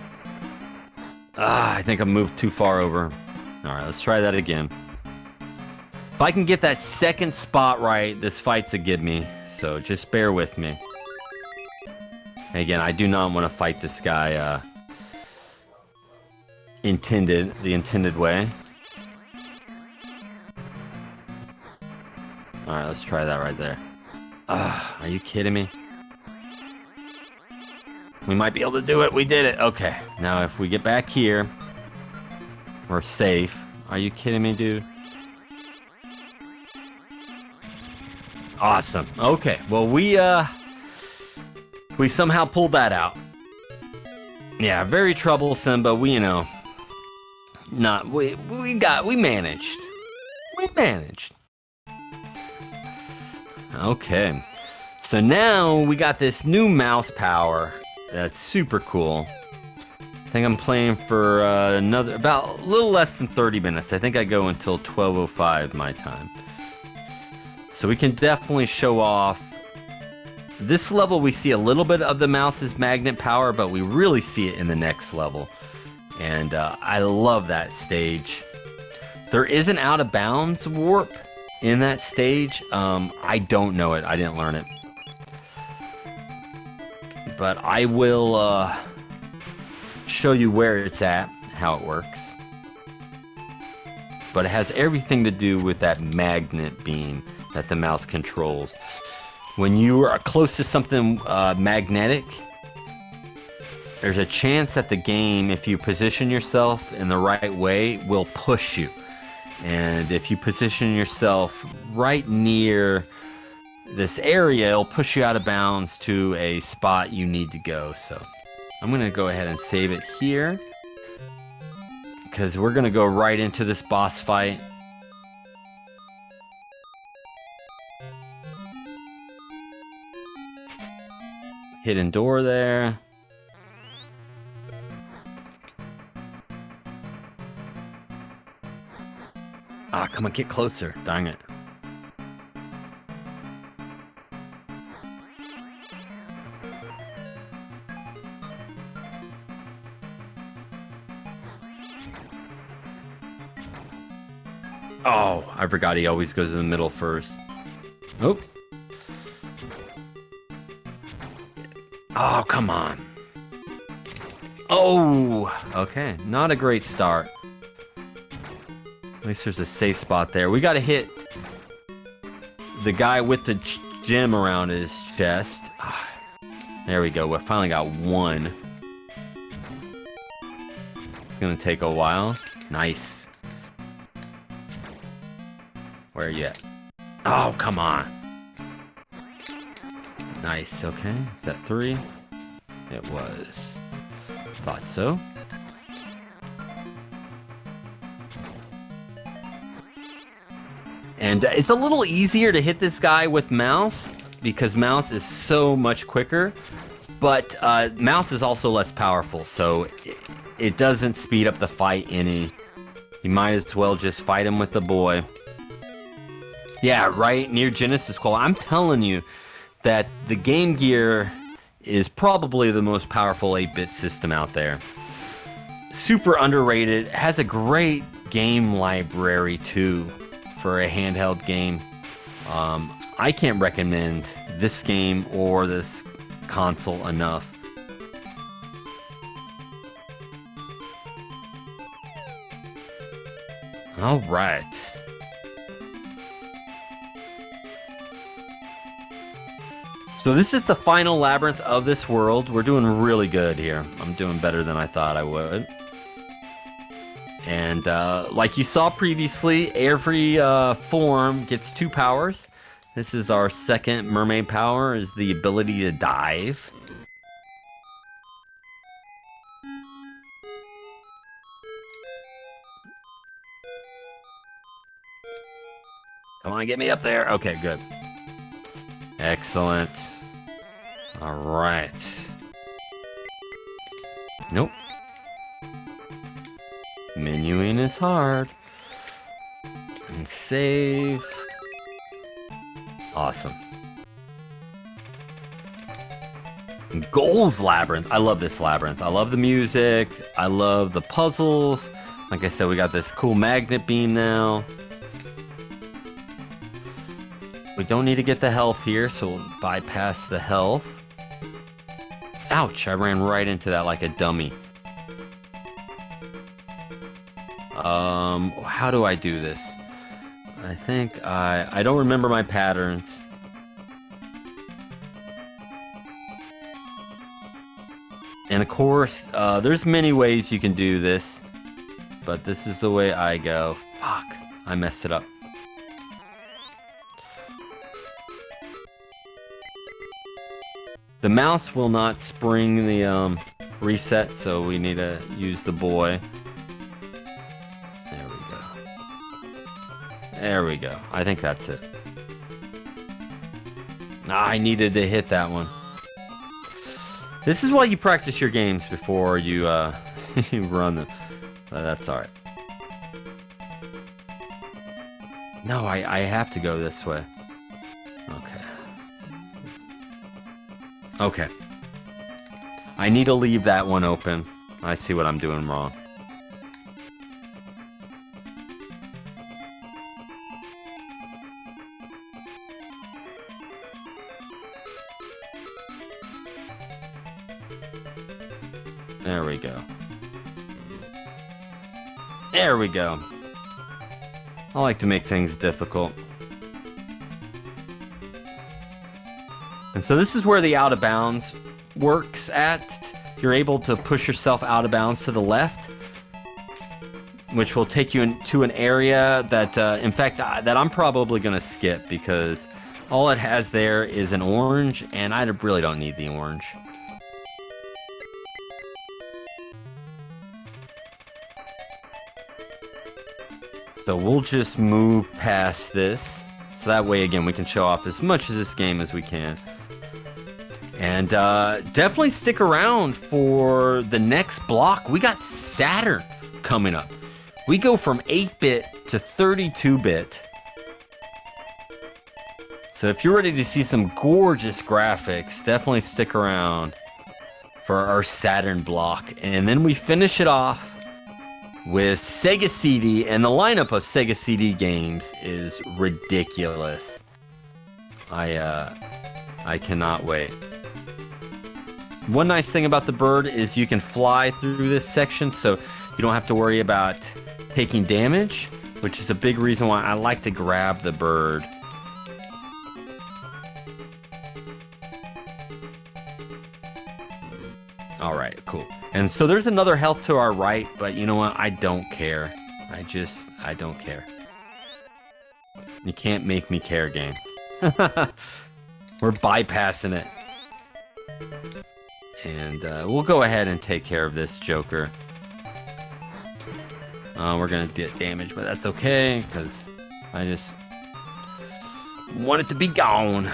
I think I moved too far over. Alright, let's try that again. If I can get that second spot right, this fight's a give me. So just bear with me. And again, I do not want to fight this guy the intended way. Alright, let's try that right there. Are you kidding me? We might be able to do it. We did it. Okay. Now if we get back here, we're safe. Are you kidding me, dude? Awesome. Okay. Well, we somehow pulled that out. Yeah, very troublesome, but we managed. We managed. Okay. So now we got this new mouse power. That's super cool. I think I'm playing for about a little less than 30 minutes. I think I go until 12:05 my time. So we can definitely show off. This level we see a little bit of the mouse's magnet power, but we really see it in the next level. And I love that stage. There is an out of bounds warp in that stage. I don't know it. I didn't learn it. But I will show you where it's at, how it works. But it has everything to do with that magnet beam that the mouse controls. When you are close to something magnetic, there's a chance that the game, if you position yourself in the right way, will push you. And if you position yourself right near this area, it'll push you out of bounds to a spot you need to go. So I'm going to go ahead and save it here, because we're going to go right into this boss fight. Hidden door there. Come on, get closer. Dang it. Oh, I forgot he always goes in the middle first. Oh. Oh, come on. Oh, okay. Not a great start. At least there's a safe spot there. We gotta hit the guy with the gem around his chest. Ah, there we go. We finally got one. It's gonna take a while. Nice. Where are you at? Oh, come on. Nice, okay. Is that 3? It was. Thought so. And it's a little easier to hit this guy with mouse because mouse is so much quicker, but mouse is also less powerful, so it doesn't speed up the fight any. You might as well just fight him with the boy. Yeah, right, near Genesis quality. I'm telling you that the Game Gear is probably the most powerful 8-bit system out there. Super underrated, has a great game library too for a handheld game. I can't recommend this game or this console enough. All right. So this is the final labyrinth of this world. We're doing really good here. I'm doing better than I thought I would. And like you saw previously, every form gets 2 powers. This is our second mermaid power, is the ability to dive. Come on, get me up there. Okay, good. Excellent. All right. Nope. Menuing is hard. And save. Awesome. Goals Labyrinth. I love this labyrinth. I love the music. I love the puzzles. Like I said, we got this cool magnet beam now. We don't need to get the health here, so we'll bypass the health. Ouch, I ran right into that like a dummy. How do I do this? I think I don't remember my patterns. And of course, there's many ways you can do this, but this is the way I go. Fuck, I messed it up. The mouse will not spring the reset, so we need to use the boy. There we go. There we go. I think that's it. I needed to hit that one. This is why you practice your games before you you run them. That's alright. No, I have to go this way. Okay. Okay. I need to leave that one open. I see what I'm doing wrong. There we go. There we go. I like to make things difficult. And so this is where the out of bounds works at. You're able to push yourself out of bounds to the left, which will take you into an area that, in fact, that I'm probably going to skip because all it has there is an orange, and I really don't need the orange. So we'll just move past this. So that way, again, we can show off as much of this game as we can. And definitely stick around for the next block. We got Saturn coming up. We go from 8-bit to 32-bit. So if you're ready to see some gorgeous graphics, definitely stick around for our Saturn block. And then we finish it off with Sega CD, and the lineup of Sega CD games is ridiculous. I cannot wait. One nice thing about the bird is you can fly through this section, so you don't have to worry about taking damage, which is a big reason why I like to grab the bird. All right, cool. And so there's another health to our right, but you know what? I don't care. I don't care. You can't make me care, game. We're bypassing it. And we'll go ahead and take care of this Joker. We're gonna get damage, but that's okay, because I just want it to be gone.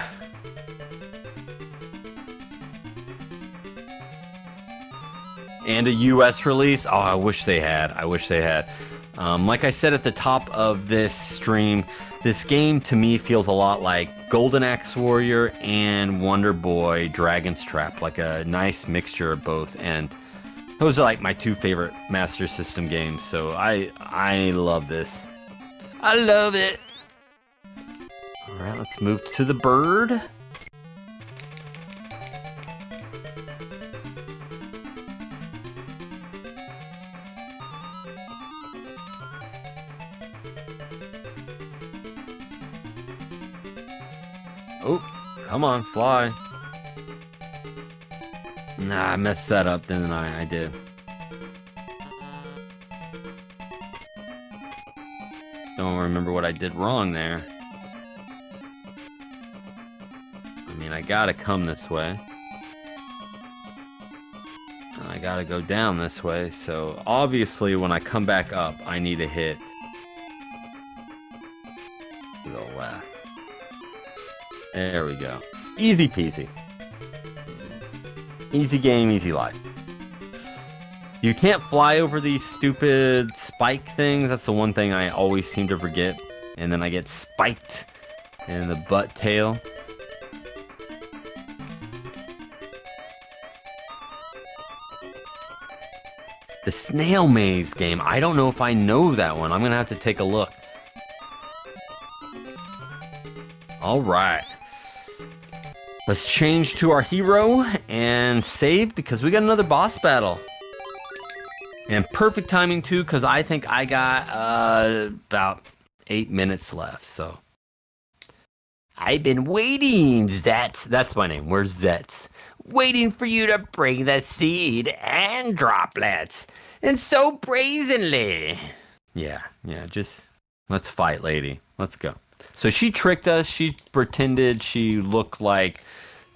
And a US release? Oh, I wish they had. I wish they had. Like I said at the top of this stream, this game to me feels a lot like Golden Axe Warrior and Wonder Boy Dragon's Trap, like a nice mixture of both. And those are like my two favorite Master System games, so I love this. I love it. All right, let's move to the bird. Oh, come on, fly. Nah, I messed that up, didn't I? I did. Don't remember what I did wrong there. I mean, I gotta come this way. And I gotta go down this way, so obviously when I come back up, I need to hit the left. There we go. Easy peasy. Easy game, easy life. You can't fly over these stupid spike things. That's the one thing I always seem to forget. And then I get spiked in the butt tail. The snail maze game. I don't know if I know that one. I'm going to have to take a look. All right. Let's change to our hero and save because we got another boss battle. And perfect timing too, because I think I got about 8 minutes left. So I've been waiting, Zets. That's my name. Where's Zets? Waiting for you to bring the seed and droplets. And so brazenly. Yeah, just let's fight, lady. Let's go. So she tricked us. She pretended she looked like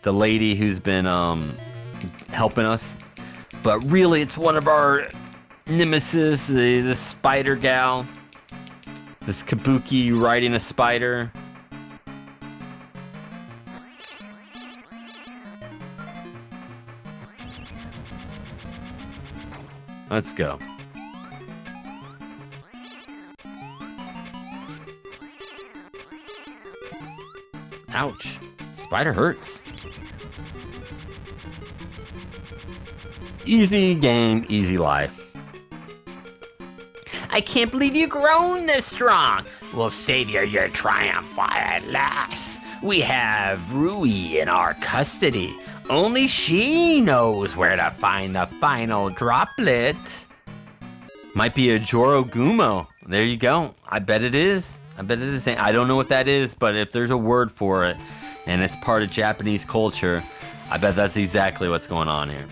the lady who's been helping us. But really, it's one of our nemesis, the spider gal. This Kabuki riding a spider. Let's go. Ouch. Spider hurts. Easy game, easy life. I can't believe you've grown this strong. We'll save you your triumph at last. We have Rui in our custody. Only she knows where to find the final droplet. Might be a Jorogumo. There you go. I bet it is. I bet it is. I don't know what that is, but if there's a word for it, and it's part of Japanese culture, I bet that's exactly what's going on here.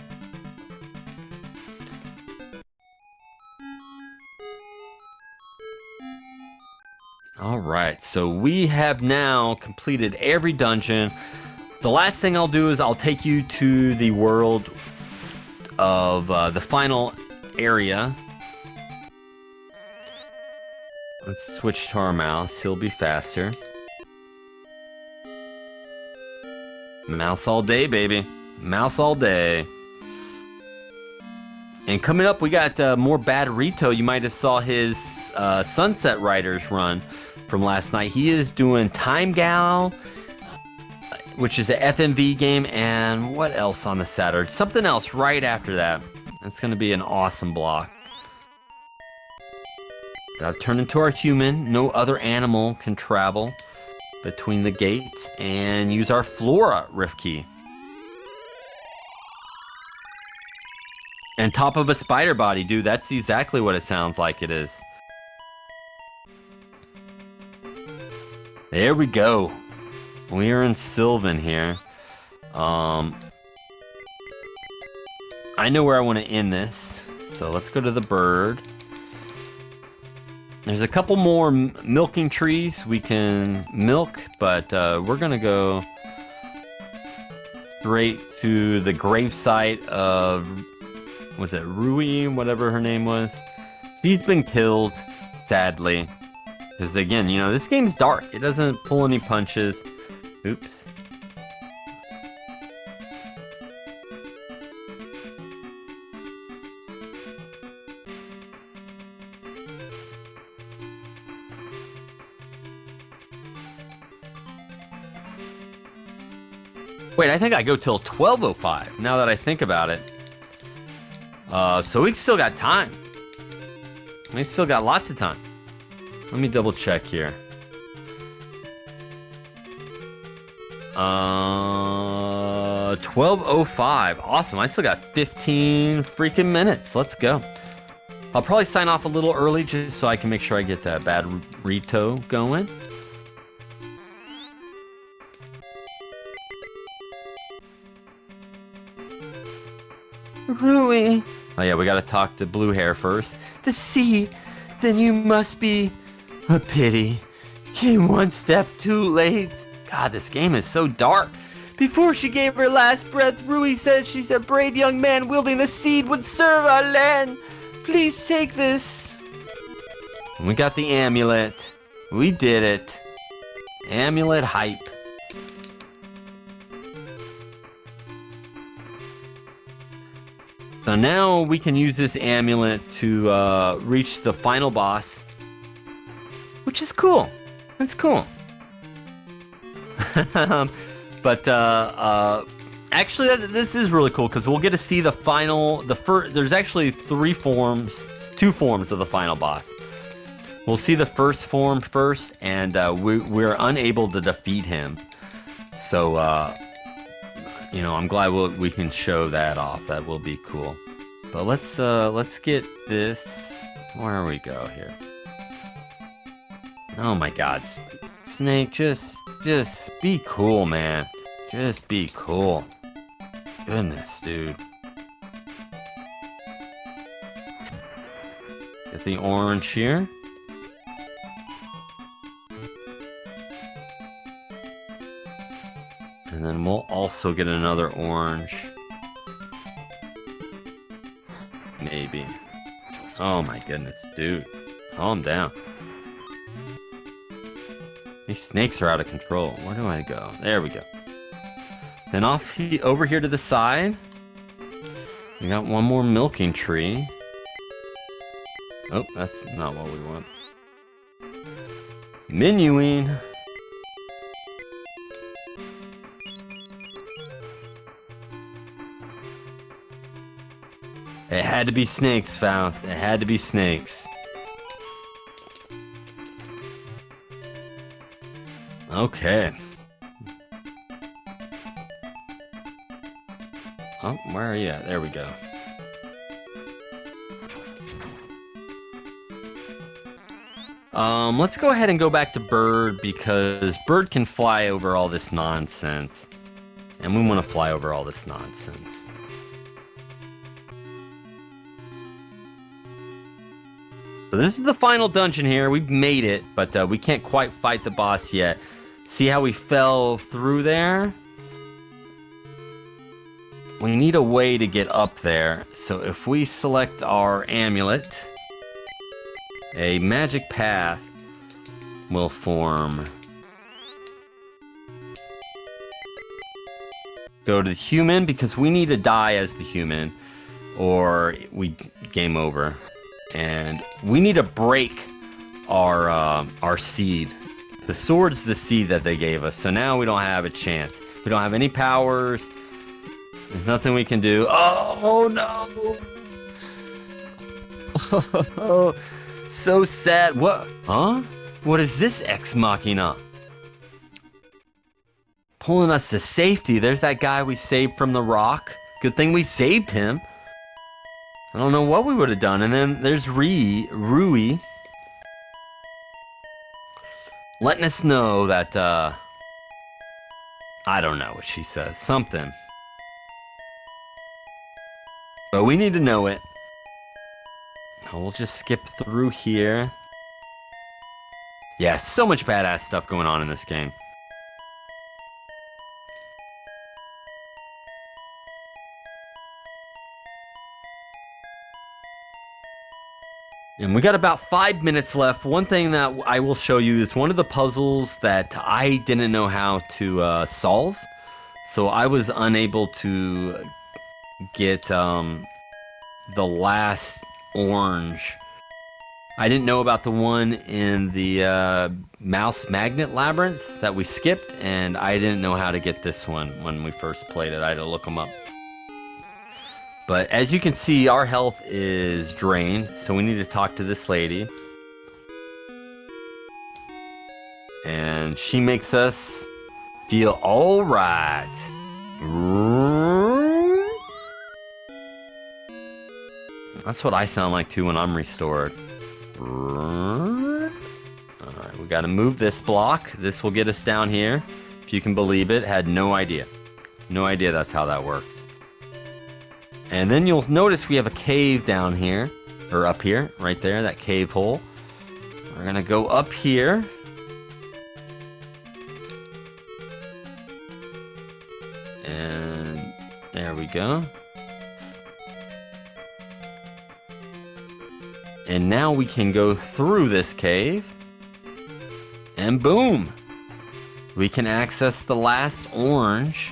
Alright, so we have now completed every dungeon. The last thing I'll do is I'll take you to the world of the final area. Let's switch to our mouse. He'll be faster. Mouse all day, baby. Mouse all day. And coming up, we got more Bad Rito. You might have saw his Sunset Riders run from last night. He is doing Time Gal, which is a FMV game, and what else on the Saturday? Something else right after that. It's going to be an awesome block. Gotta turn into our human. No other animal can travel between the gates, and use our Flora rift key. And top of a spider body, dude. That's exactly what it sounds like it is. There we go. We are in Sylvan here. I know where I want to end this. So let's go to the bird. There's a couple more milking trees we can milk, but we're going to go straight to the gravesite of, was it Rui, whatever her name was? She's been killed, sadly. Because again, you know, this game's dark. It doesn't pull any punches. Oops. Wait, I think I go till 12:05, now that I think about it. So we still got time. We still got lots of time. Let me double check here. 12:05. Awesome. I still got 15 freaking minutes. Let's go. I'll probably sign off a little early just so I can make sure I get that bad Rito going. Rui. Oh yeah, we gotta talk to Blue Hair first. The seed, then you must be a pity. You came one step too late. God, this game is so dark. Before she gave her last breath, Rui said she's a brave young man wielding the seed would serve our land. Please take this. We got the amulet. We did it. Amulet hype. So now we can use this amulet to reach the final boss, which is cool. That's cool. But actually, this is really cool because we'll get to see the final. There's actually two forms of the final boss. We'll see the first form first, and we're unable to defeat him. So. You know, I'm glad we can show that off. That will be cool. But let's get this. Where we go here? Oh my God, Snake, just be cool, man. Just be cool. Goodness, dude. Get the orange here. And then we'll also get another orange. Maybe. Oh my goodness, dude. Calm down. These snakes are out of control. Where do I go? There we go. Then over here to the side, we got one more milking tree. Oh, that's not what we want. Menuing. It had to be snakes, Faust. It had to be snakes. Okay. Oh, where are you at? There we go. Let's go ahead and go back to Bird because Bird can fly over all this nonsense. And we want to fly over all this nonsense. So this is the final dungeon here. We've made it, but we can't quite fight the boss yet. See how we fell through there? We need a way to get up there. So if we select our amulet, a magic path will form. Go to the human because we need to die as the human or we game over. And we need to break our seed. The sword's the seed that they gave us. So now we don't have a chance. We don't have any powers. There's nothing we can do. Oh no! Oh, so sad. What? Huh? What is this Ex Machina? Pulling us to safety. There's that guy we saved from the rock. Good thing we saved him. I don't know what we would have done. And then there's Rui letting us know that, I don't know what she says. Something. But we need to know it. We'll just skip through here. Yeah, so much badass stuff going on in this game. And we got about 5 minutes left. One thing that I will show you is one of the puzzles that I didn't know how to solve. So I was unable to get the last orange. I didn't know about the one in the mouse magnet labyrinth that we skipped, and I didn't know how to get this one when we first played it. I had to look them up. But as you can see, our health is drained, so we need to talk to this lady. And she makes us feel all right. That's what I sound like too when I'm restored. Alright, we gotta move this block. This will get us down here. If you can believe it, had no idea. No idea that's how that worked. And then you'll notice we have a cave down here, or up here, right there, that cave hole. We're gonna go up here. And there we go. And now we can go through this cave. And boom! We can access the last orange.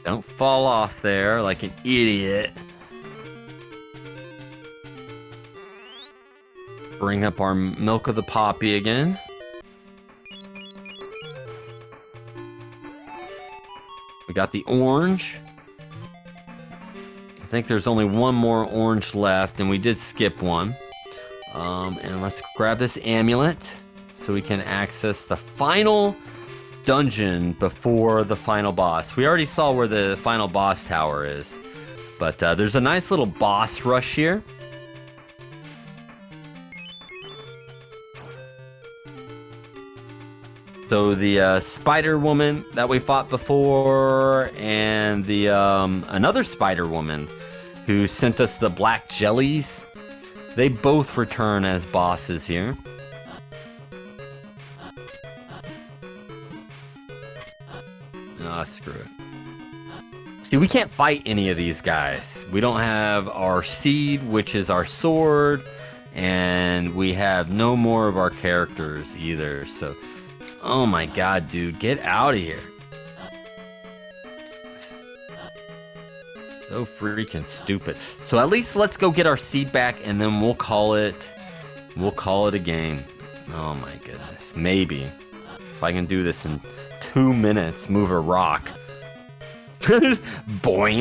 Don't fall off there like an idiot. Bring up our milk of the poppy again. We got the orange. I think there's only one more orange left, and we did skip one. And let's grab this amulet so we can access the final dungeon before the final boss. We already saw where the final boss tower is, but there's a nice little boss rush here. So the spider woman that we fought before, and the another spider woman who sent us the black jellies, they both return as bosses here. Ah, screw it. See, we can't fight any of these guys. We don't have our seed, which is our sword, and we have no more of our characters either, so... Oh my god, dude, get out of here. So freaking stupid. So at least let's go get our seed back, and then we'll call it a game. Oh my goodness. Maybe. If I can do this in 2 minutes, move a rock. Boing.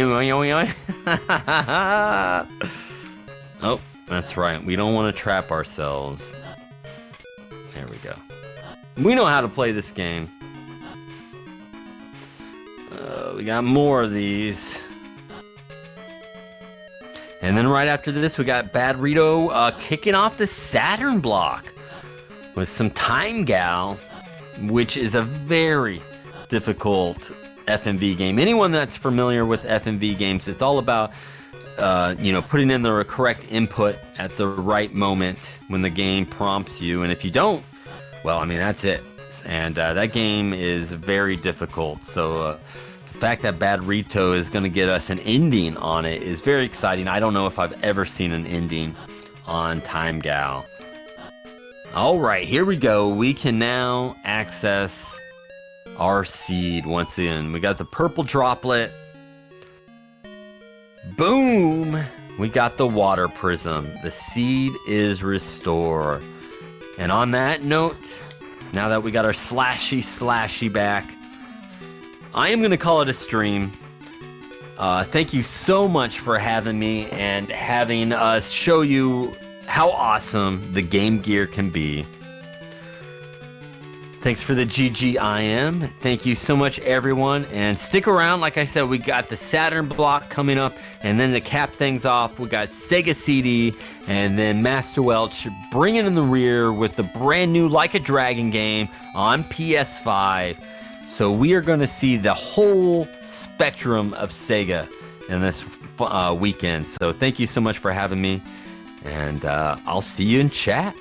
Oh, that's right. We don't want to trap ourselves. There we go. We know how to play this game. We got more of these. And then right after this, we got Bad Rito kicking off the Saturn block with some Time Gal, which is a very difficult FMV game. Anyone that's familiar with FMV games, it's all about putting in the correct input at the right moment when the game prompts you. And if you don't, well, I mean, that's it. And that game is very difficult. So the fact that Bad Rito is going to get us an ending on it is very exciting. I don't know if I've ever seen an ending on Time Gal. All right, here we go. We can now access our seed once again. We got the purple droplet. Boom! We got the water prism. The seed is restored. And on that note, now that we got our slashy back, I am going to call it a stream. Thank you so much for having me and having us show you how awesome the Game Gear can be. Thanks for the GGIM. Thank you so much, everyone. And stick around. Like I said, we got the Saturn block coming up. And then to cap things off, we got Sega CD. And then Master Welch bringing in the rear with the brand new Like a Dragon game on PS5. So we are going to see the whole spectrum of Sega in this weekend. So thank you so much for having me. And I'll see you in chat.